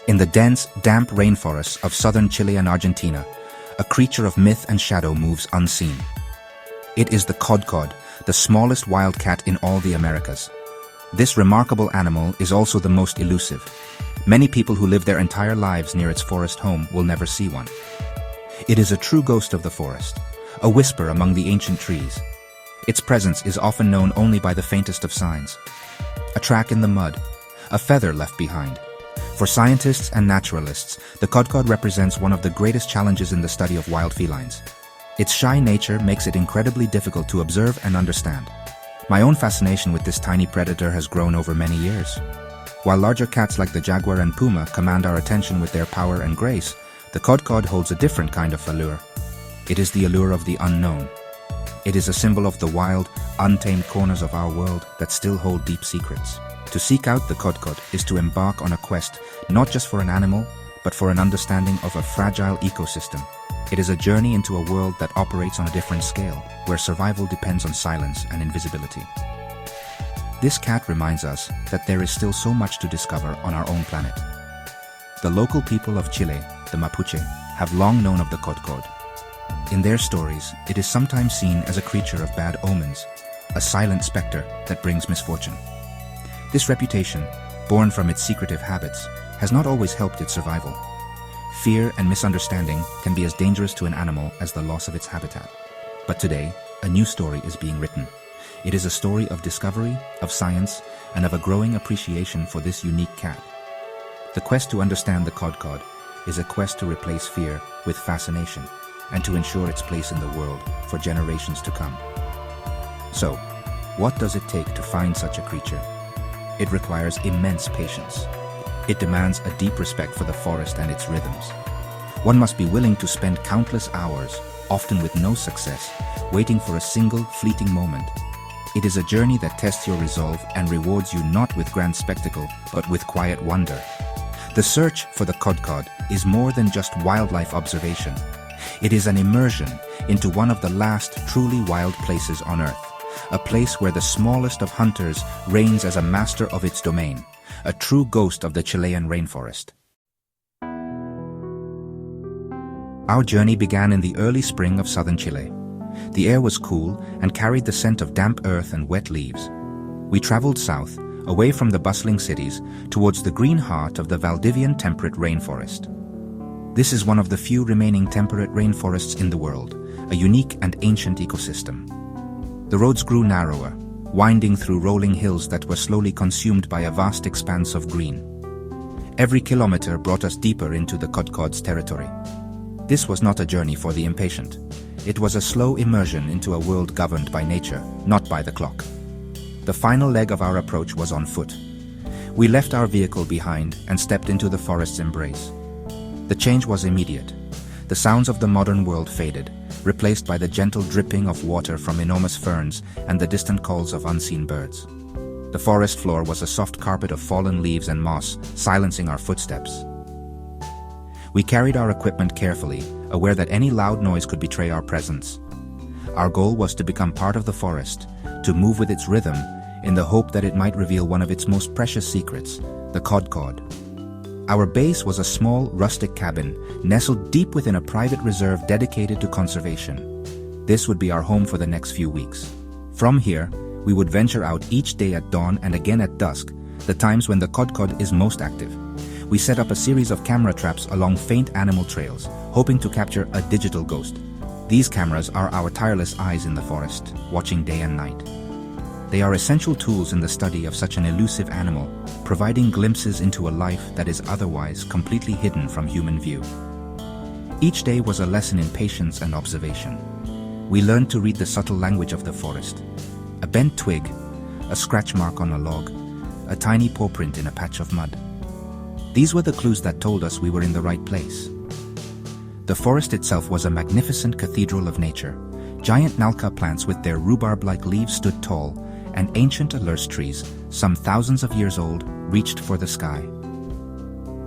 In the dense, damp rainforests of southern Chile and Argentina, a creature of myth and shadow moves unseen. It is the Kodkod, the smallest wild cat in all the Americas. This remarkable animal is also the most elusive. Many people who live their entire lives near its forest home will never see one. It is a true ghost of the forest, a whisper among the ancient trees. Its presence is often known only by the faintest of signs. A track in the mud, a feather left behind. For scientists and naturalists, the Kodkod represents one of the greatest challenges in the study of wild felines. Its shy nature makes it incredibly difficult to observe and understand. My own fascination with this tiny predator has grown over many years. While larger cats like the jaguar and puma command our attention with their power and grace, the Kodkod holds a different kind of allure. It is the allure of the unknown. It is a symbol of the wild, untamed corners of our world that still hold deep secrets. To seek out the Kodkod is to embark on a quest not just for an animal, but for an understanding of a fragile ecosystem. It is a journey into a world that operates on a different scale, where survival depends on silence and invisibility. This cat reminds us that there is still so much to discover on our own planet. The local people of Chile, the Mapuche, have long known of the Kodkod. In their stories, it is sometimes seen as a creature of bad omens, a silent specter that brings misfortune. This reputation, born from its secretive habits, has not always helped its survival. Fear and misunderstanding can be as dangerous to an animal as the loss of its habitat. But today, a new story is being written. It is a story of discovery, of science, and of a growing appreciation for this unique cat. The quest to understand the Kodkod is a quest to replace fear with fascination and to ensure its place in the world for generations to come. So, what does it take to find such a creature? It requires immense patience. It demands a deep respect for the forest and its rhythms. One must be willing to spend countless hours, often with no success, waiting for a single fleeting moment. It is a journey that tests your resolve and rewards you not with grand spectacle, but with quiet wonder. The search for the Kodkod is more than just wildlife observation. It is an immersion into one of the last truly wild places on Earth, a place where the smallest of hunters reigns as a master of its domain, a true ghost of the Chilean rainforest. Our journey began in the early spring of southern Chile. The air was cool and carried the scent of damp earth and wet leaves. We traveled south, away from the bustling cities, towards the green heart of the Valdivian temperate rainforest. This is one of the few remaining temperate rainforests in the world, a unique and ancient ecosystem. The roads grew narrower, winding through rolling hills that were slowly consumed by a vast expanse of green. Every kilometer brought us deeper into the Kodkod's territory. This was not a journey for the impatient. It was a slow immersion into a world governed by nature, not by the clock. The final leg of our approach was on foot. We left our vehicle behind and stepped into the forest's embrace. The change was immediate. The sounds of the modern world faded, replaced by the gentle dripping of water from enormous ferns and the distant calls of unseen birds. The forest floor was a soft carpet of fallen leaves and moss, silencing our footsteps. We carried our equipment carefully, aware that any loud noise could betray our presence. Our goal was to become part of the forest, to move with its rhythm, in the hope that it might reveal one of its most precious secrets, the Kodkod. Our base was a small, rustic cabin, nestled deep within a private reserve dedicated to conservation. This would be our home for the next few weeks. From here, we would venture out each day at dawn and again at dusk, the times when the Kodkod is most active. We set up a series of camera traps along faint animal trails, hoping to capture a digital ghost. These cameras are our tireless eyes in the forest, watching day and night. They are essential tools in the study of such an elusive animal, providing glimpses into a life that is otherwise completely hidden from human view. Each day was a lesson in patience and observation. We learned to read the subtle language of the forest. A bent twig, a scratch mark on a log, a tiny paw print in a patch of mud. These were the clues that told us we were in the right place. The forest itself was a magnificent cathedral of nature. Giant nalca plants with their rhubarb-like leaves stood tall, and ancient alurs trees, some thousands of years old, reached for the sky.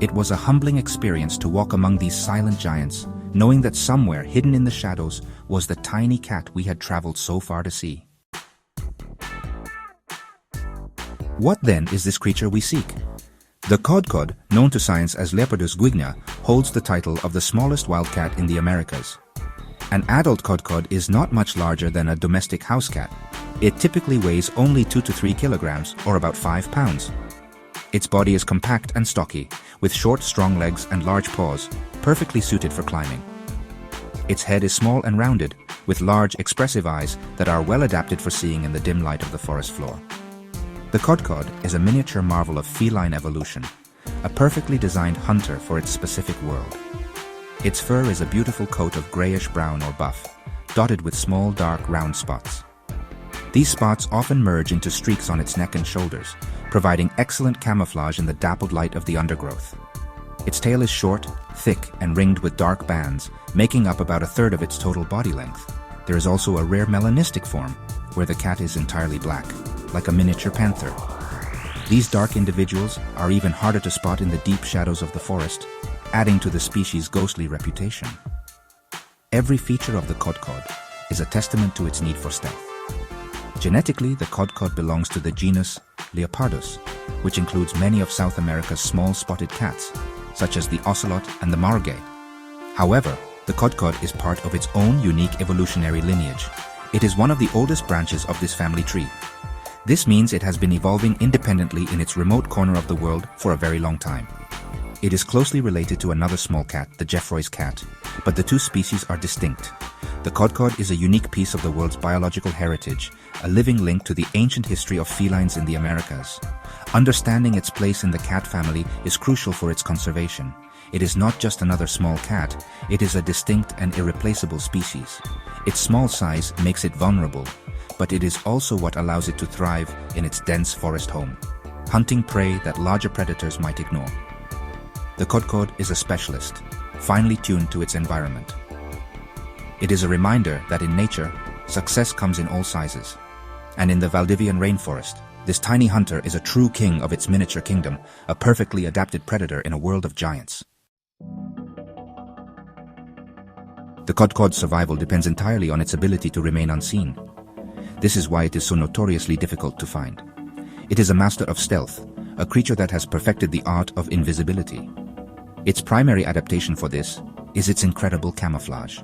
It was a humbling experience to walk among these silent giants, knowing that somewhere hidden in the shadows was the tiny cat we had traveled so far to see. What then is this creature we seek? The Kodkod, known to science as Leopardus guigna, holds the title of the smallest wildcat in the Americas. An adult Kodkod is not much larger than a domestic house cat. It typically weighs only 2 to 3 kilograms, or about 5 pounds. Its body is compact and stocky, with short, strong legs and large paws, perfectly suited for climbing. Its head is small and rounded, with large, expressive eyes that are well adapted for seeing in the dim light of the forest floor. The Kodkod is a miniature marvel of feline evolution, a perfectly designed hunter for its specific world. Its fur is a beautiful coat of grayish-brown or buff, dotted with small, dark, round spots. These spots often merge into streaks on its neck and shoulders, providing excellent camouflage in the dappled light of the undergrowth. Its tail is short, thick, and ringed with dark bands, making up about a third of its total body length. There is also a rare melanistic form, where the cat is entirely black, like a miniature panther. These dark individuals are even harder to spot in the deep shadows of the forest, adding to the species' ghostly reputation. Every feature of the Kodkod is a testament to its need for stealth. Genetically, the Kodkod belongs to the genus Leopardus, which includes many of South America's small spotted cats, such as the ocelot and the margay. However, the Kodkod is part of its own unique evolutionary lineage. It is one of the oldest branches of this family tree. This means it has been evolving independently in its remote corner of the world for a very long time. It is closely related to another small cat, the Jeffroy's cat, but the two species are distinct. The Kodkod is a unique piece of the world's biological heritage, a living link to the ancient history of felines in the Americas. Understanding its place in the cat family is crucial for its conservation. It is not just another small cat, it is a distinct and irreplaceable species. Its small size makes it vulnerable, but it is also what allows it to thrive in its dense forest home, hunting prey that larger predators might ignore. The Kodkod is a specialist, finely tuned to its environment. It is a reminder that in nature, success comes in all sizes. And in the Valdivian Rainforest, this tiny hunter is a true king of its miniature kingdom, a perfectly adapted predator in a world of giants. The Kodkod's survival depends entirely on its ability to remain unseen. This is why it is so notoriously difficult to find. It is a master of stealth, a creature that has perfected the art of invisibility. Its primary adaptation for this is its incredible camouflage.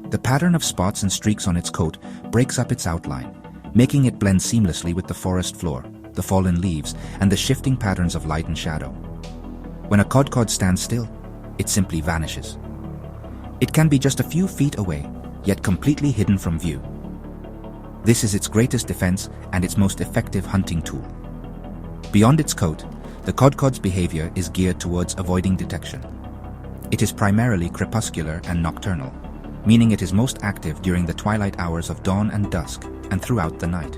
The pattern of spots and streaks on its coat breaks up its outline, making it blend seamlessly with the forest floor, the fallen leaves, and the shifting patterns of light and shadow. When a Kodkod stands still, it simply vanishes. It can be just a few feet away, yet completely hidden from view. This is its greatest defense and its most effective hunting tool. Beyond its coat, the Kodkod's behavior is geared towards avoiding detection. It is primarily crepuscular and nocturnal, meaning it is most active during the twilight hours of dawn and dusk and throughout the night.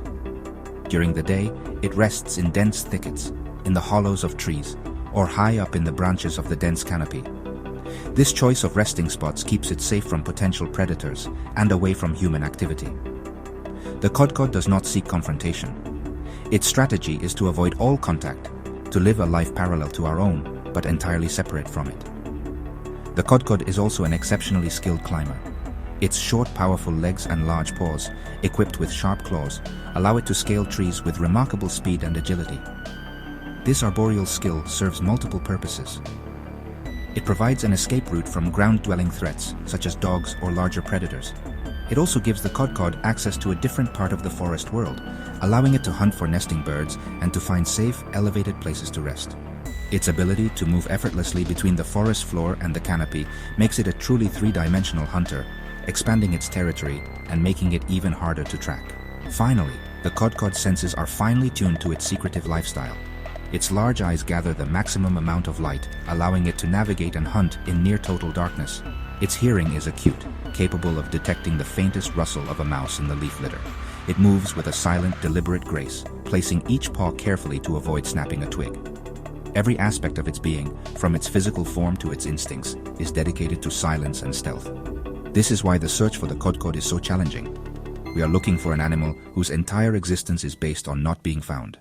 During the day, it rests in dense thickets, in the hollows of trees, or high up in the branches of the dense canopy. This choice of resting spots keeps it safe from potential predators and away from human activity. The Kodkod does not seek confrontation. Its strategy is to avoid all contact, to live a life parallel to our own, but entirely separate from it. The Kodkod is also an exceptionally skilled climber. Its short, powerful legs and large paws, equipped with sharp claws, allow it to scale trees with remarkable speed and agility. This arboreal skill serves multiple purposes. It provides an escape route from ground-dwelling threats, such as dogs or larger predators. It also gives the Kodkod access to a different part of the forest world, allowing it to hunt for nesting birds and to find safe, elevated places to rest. Its ability to move effortlessly between the forest floor and the canopy makes it a truly three-dimensional hunter, expanding its territory and making it even harder to track. Finally, the Kodkod's senses are finely tuned to its secretive lifestyle. Its large eyes gather the maximum amount of light, allowing it to navigate and hunt in near-total darkness. Its hearing is acute, capable of detecting the faintest rustle of a mouse in the leaf litter. It moves with a silent, deliberate grace, placing each paw carefully to avoid snapping a twig. Every aspect of its being, from its physical form to its instincts, is dedicated to silence and stealth. This is why the search for the Kodkod is so challenging. We are looking for an animal whose entire existence is based on not being found.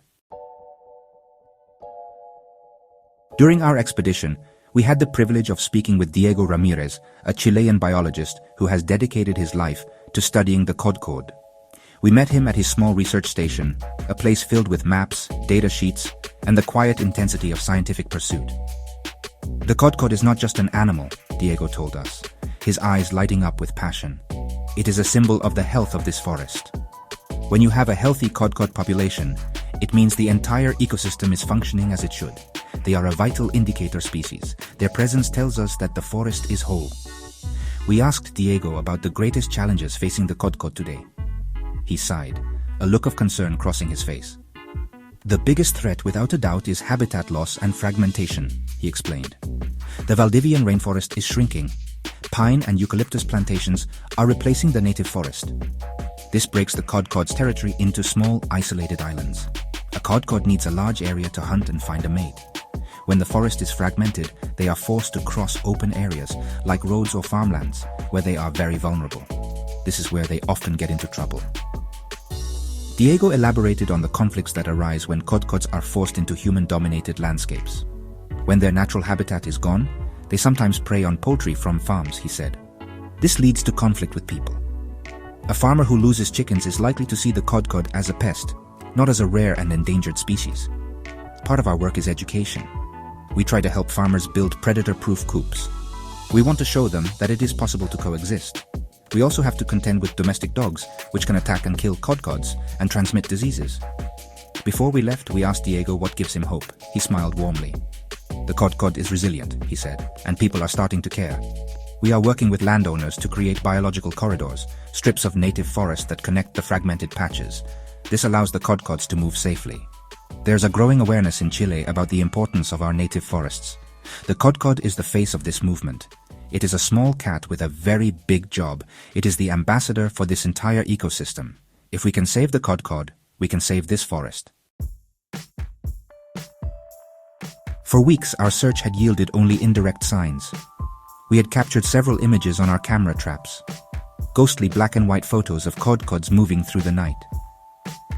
During our expedition, we had the privilege of speaking with Diego Ramirez, a Chilean biologist who has dedicated his life to studying the Kodkod. We met him at his small research station, a place filled with maps, data sheets, and the quiet intensity of scientific pursuit. The Kodkod is not just an animal, Diego told us, his eyes lighting up with passion. It is a symbol of the health of this forest. When you have a healthy Kodkod population, it means the entire ecosystem is functioning as it should. They are a vital indicator species. Their presence tells us that the forest is whole. We asked Diego about the greatest challenges facing the Kodkod today. He sighed, a look of concern crossing his face. The biggest threat without a doubt is habitat loss and fragmentation, he explained. The Valdivian Rainforest is shrinking. Pine and eucalyptus plantations are replacing the native forest. This breaks the Kodkod's territory into small, isolated islands. A Kodkod needs a large area to hunt and find a mate. When the forest is fragmented, they are forced to cross open areas, like roads or farmlands, where they are very vulnerable. This is where they often get into trouble. Diego elaborated on the conflicts that arise when Kodkods are forced into human-dominated landscapes. When their natural habitat is gone, they sometimes prey on poultry from farms, he said. This leads to conflict with people. A farmer who loses chickens is likely to see the Kodkod as a pest, not as a rare and endangered species. Part of our work is education. We try to help farmers build predator-proof coops. We want to show them that it is possible to coexist. We also have to contend with domestic dogs, which can attack and kill Kodkods and transmit diseases. Before we left, we asked Diego what gives him hope. He smiled warmly. The Kodkod is resilient, he said, and people are starting to care. We are working with landowners to create biological corridors, strips of native forest that connect the fragmented patches. This allows the Kodkods to move safely. There's a growing awareness in Chile about the importance of our native forests. The Kodkod is the face of this movement. It is a small cat with a very big job. It is the ambassador for this entire ecosystem. If we can save the Kodkod, we can save this forest. For weeks, our search had yielded only indirect signs. We had captured several images on our camera traps. Ghostly black and white photos of Kodkods moving through the night.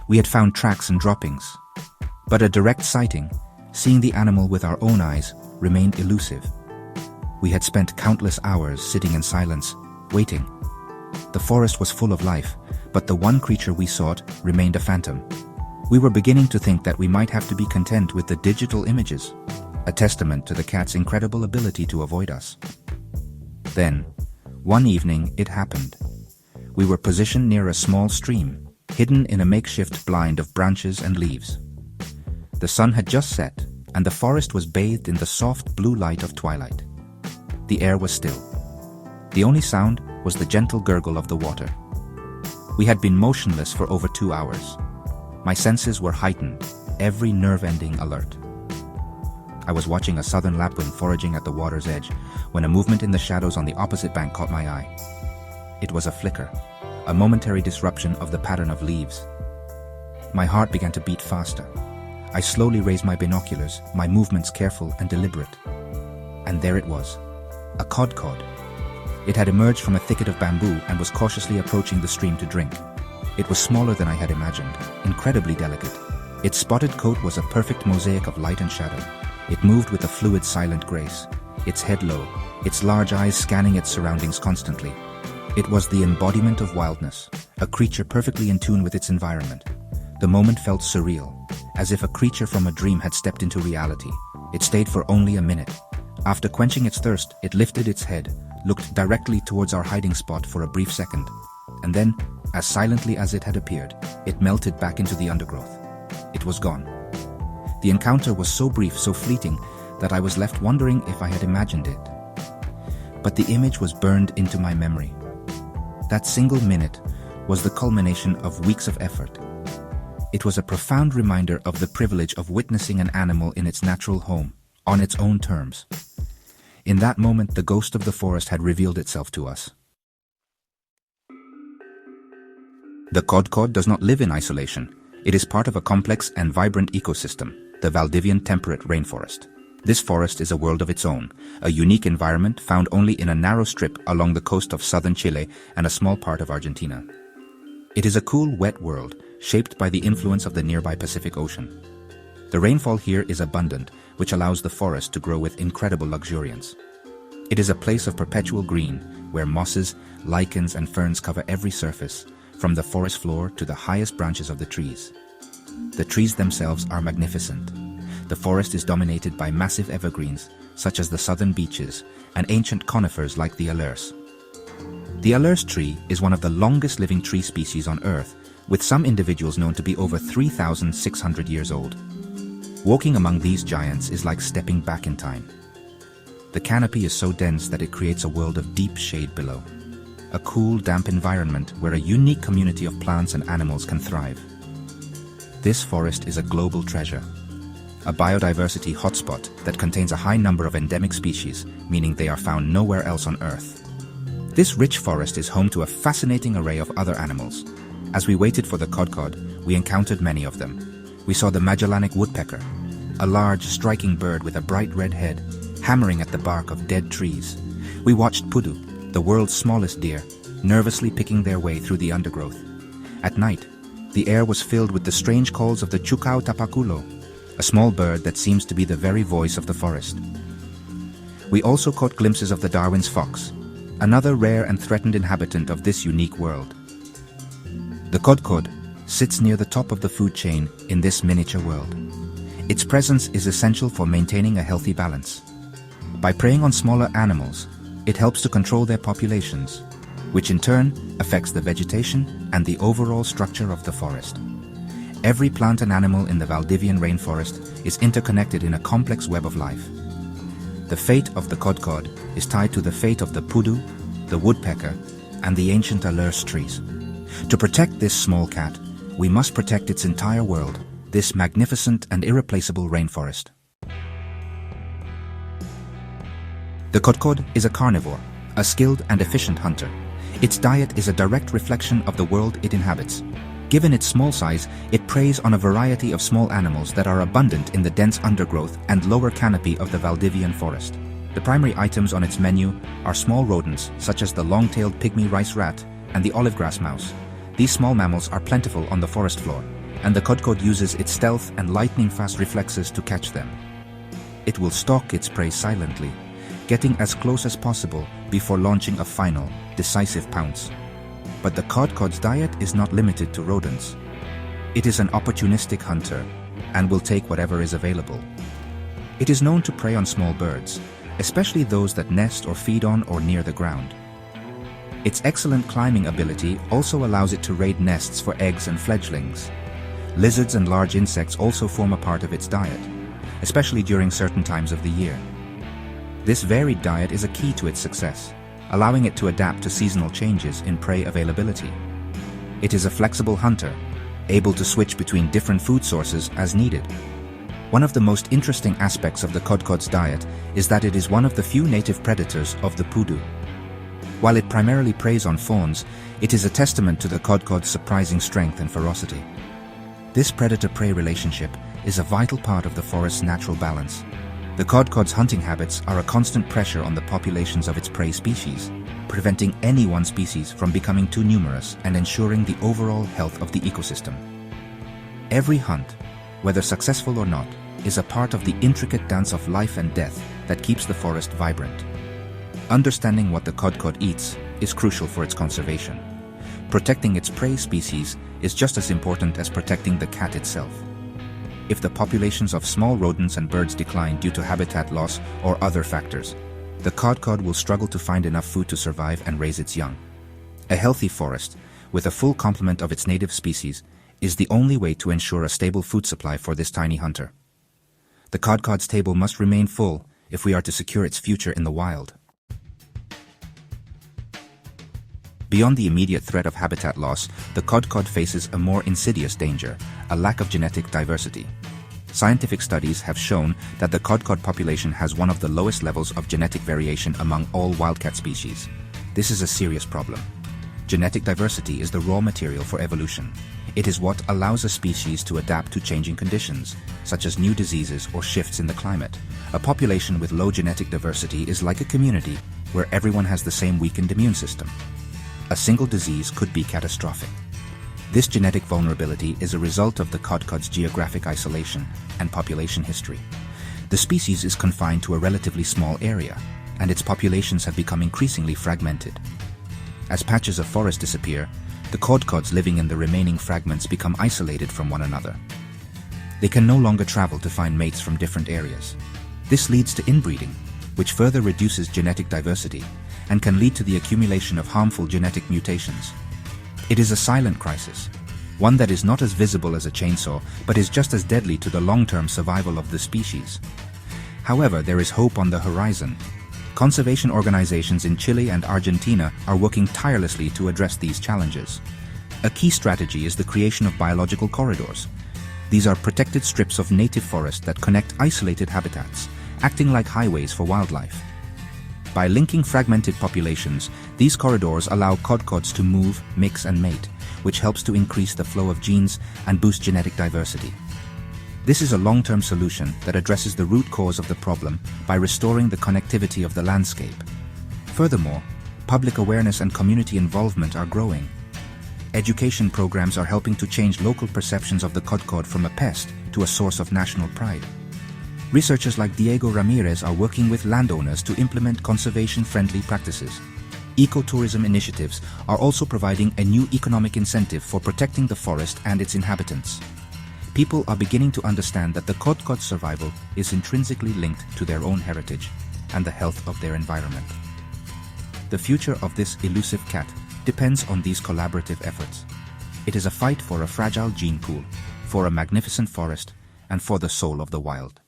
We had found tracks and droppings. But a direct sighting, seeing the animal with our own eyes, remained elusive. We had spent countless hours sitting in silence, waiting. The forest was full of life, but the one creature we sought remained a phantom. We were beginning to think that we might have to be content with the digital images, a testament to the cat's incredible ability to avoid us. Then, one evening, it happened. We were positioned near a small stream, hidden in a makeshift blind of branches and leaves. The sun had just set, and the forest was bathed in the soft blue light of twilight. The air was still. The only sound was the gentle gurgle of the water. We had been motionless for over 2 hours. My senses were heightened, every nerve ending alert. I was watching a southern lapwing foraging at the water's edge when a movement in the shadows on the opposite bank caught my eye. It was a flicker, a momentary disruption of the pattern of leaves. My heart began to beat faster. I slowly raised my binoculars, my movements careful and deliberate. And there it was, a Kodkod. It had emerged from a thicket of bamboo and was cautiously approaching the stream to drink. It was smaller than I had imagined, incredibly delicate. Its spotted coat was a perfect mosaic of light and shadow. It moved with a fluid, silent grace, its head low, its large eyes scanning its surroundings constantly. It was the embodiment of wildness, a creature perfectly in tune with its environment. The moment felt surreal, as if a creature from a dream had stepped into reality. It stayed for only a minute. After quenching its thirst, it lifted its head, looked directly towards our hiding spot for a brief second, and then, as silently as it had appeared, it melted back into the undergrowth. It was gone. The encounter was so brief, so fleeting, that I was left wondering if I had imagined it. But the image was burned into my memory. That single minute was the culmination of weeks of effort. It was a profound reminder of the privilege of witnessing an animal in its natural home, on its own terms. In that moment, the ghost of the forest had revealed itself to us. The Kodkod does not live in isolation. It is part of a complex and vibrant ecosystem, the Valdivian temperate rainforest. This forest is a world of its own, a unique environment found only in a narrow strip along the coast of southern Chile and a small part of Argentina. It is a cool, wet world, shaped by the influence of the nearby Pacific Ocean. The rainfall here is abundant, which allows the forest to grow with incredible luxuriance. It is a place of perpetual green, where mosses, lichens, and ferns cover every surface, from the forest floor to the highest branches of the trees. The trees themselves are magnificent. The forest is dominated by massive evergreens, such as the southern beeches, and ancient conifers like the Elusive. The Elusive tree is one of the longest living tree species on Earth, with some individuals known to be over 3,600 years old. Walking among these giants is like stepping back in time. The canopy is so dense that it creates a world of deep shade below. A cool, damp environment where a unique community of plants and animals can thrive. This forest is a global treasure, a biodiversity hotspot that contains a high number of endemic species, meaning they are found nowhere else on Earth. This rich forest is home to a fascinating array of other animals. As we waited for the Kodkod, we encountered many of them. We saw the Magellanic woodpecker, a large, striking bird with a bright red head, hammering at the bark of dead trees. We watched pudu, the world's smallest deer, nervously picking their way through the undergrowth. At night, the air was filled with the strange calls of the chukao tapaculo, a small bird that seems to be the very voice of the forest. We also caught glimpses of the Darwin's fox, another rare and threatened inhabitant of this unique world. The Kodkod sits near the top of the food chain in this miniature world. Its presence is essential for maintaining a healthy balance. By preying on smaller animals, it helps to control their populations, which in turn affects the vegetation and the overall structure of the forest. Every plant and animal in the Valdivian Rainforest is interconnected in a complex web of life. The fate of the Kodkod is tied to the fate of the pudu, the woodpecker, and the ancient Elusive trees. To protect this small cat, we must protect its entire world, this magnificent and irreplaceable rainforest. The Kodkod is a carnivore, a skilled and efficient hunter. Its diet is a direct reflection of the world it inhabits. Given its small size, it preys on a variety of small animals that are abundant in the dense undergrowth and lower canopy of the Valdivian forest. The primary items on its menu are small rodents such as the long-tailed pygmy rice rat and the olive-grass mouse. These small mammals are plentiful on the forest floor, and the Kodkod uses its stealth and lightning-fast reflexes to catch them. It will stalk its prey silently, getting as close as possible before launching a final, decisive pounce. But the Kodkod's diet is not limited to rodents. It is an opportunistic hunter and will take whatever is available. It is known to prey on small birds, especially those that nest or feed on or near the ground. Its excellent climbing ability also allows it to raid nests for eggs and fledglings. Lizards and large insects also form a part of its diet, especially during certain times of the year. This varied diet is a key to its success, allowing it to adapt to seasonal changes in prey availability. It is a flexible hunter, able to switch between different food sources as needed. One of the most interesting aspects of the Kodkod's diet is that it is one of the few native predators of the pudu. While it primarily preys on fawns, it is a testament to the Kodkod's surprising strength and ferocity. This predator-prey relationship is a vital part of the forest's natural balance. The Kodkod's hunting habits are a constant pressure on the populations of its prey species, preventing any one species from becoming too numerous and ensuring the overall health of the ecosystem. Every hunt, whether successful or not, is a part of the intricate dance of life and death that keeps the forest vibrant. Understanding what the Kodkod eats is crucial for its conservation. Protecting its prey species is just as important as protecting the cat itself. If the populations of small rodents and birds decline due to habitat loss or other factors, the Kodkod will struggle to find enough food to survive and raise its young. A healthy forest, with a full complement of its native species, is the only way to ensure a stable food supply for this tiny hunter. The Kodkod's table must remain full if we are to secure its future in the wild. Beyond the immediate threat of habitat loss, the Kodkod faces a more insidious danger, a lack of genetic diversity. Scientific studies have shown that the Kodkod population has one of the lowest levels of genetic variation among all wildcat species. This is a serious problem. Genetic diversity is the raw material for evolution. It is what allows a species to adapt to changing conditions, such as new diseases or shifts in the climate. A population with low genetic diversity is like a community where everyone has the same weakened immune system. A single disease could be catastrophic. This genetic vulnerability is a result of the Kodkod's geographic isolation and population history. The species is confined to a relatively small area, and its populations have become increasingly fragmented. As patches of forest disappear, the Kodkods living in the remaining fragments become isolated from one another. They can no longer travel to find mates from different areas. This leads to inbreeding, which further reduces genetic diversity and can lead to the accumulation of harmful genetic mutations. It is a silent crisis, one that is not as visible as a chainsaw, but is just as deadly to the long-term survival of the species. However, there is hope on the horizon. Conservation organizations in Chile and Argentina are working tirelessly to address these challenges. A key strategy is the creation of biological corridors. These are protected strips of native forest that connect isolated habitats, acting like highways for wildlife. By linking fragmented populations, these corridors allow kodkods to move, mix and mate, which helps to increase the flow of genes and boost genetic diversity. This is a long-term solution that addresses the root cause of the problem by restoring the connectivity of the landscape. Furthermore, public awareness and community involvement are growing. Education programs are helping to change local perceptions of the kodkod from a pest to a source of national pride. Researchers like Diego Ramirez are working with landowners to implement conservation-friendly practices. Ecotourism initiatives are also providing a new economic incentive for protecting the forest and its inhabitants. People are beginning to understand that the kodkod's survival is intrinsically linked to their own heritage and the health of their environment. The future of this elusive cat depends on these collaborative efforts. It is a fight for a fragile gene pool, for a magnificent forest, and for the soul of the wild.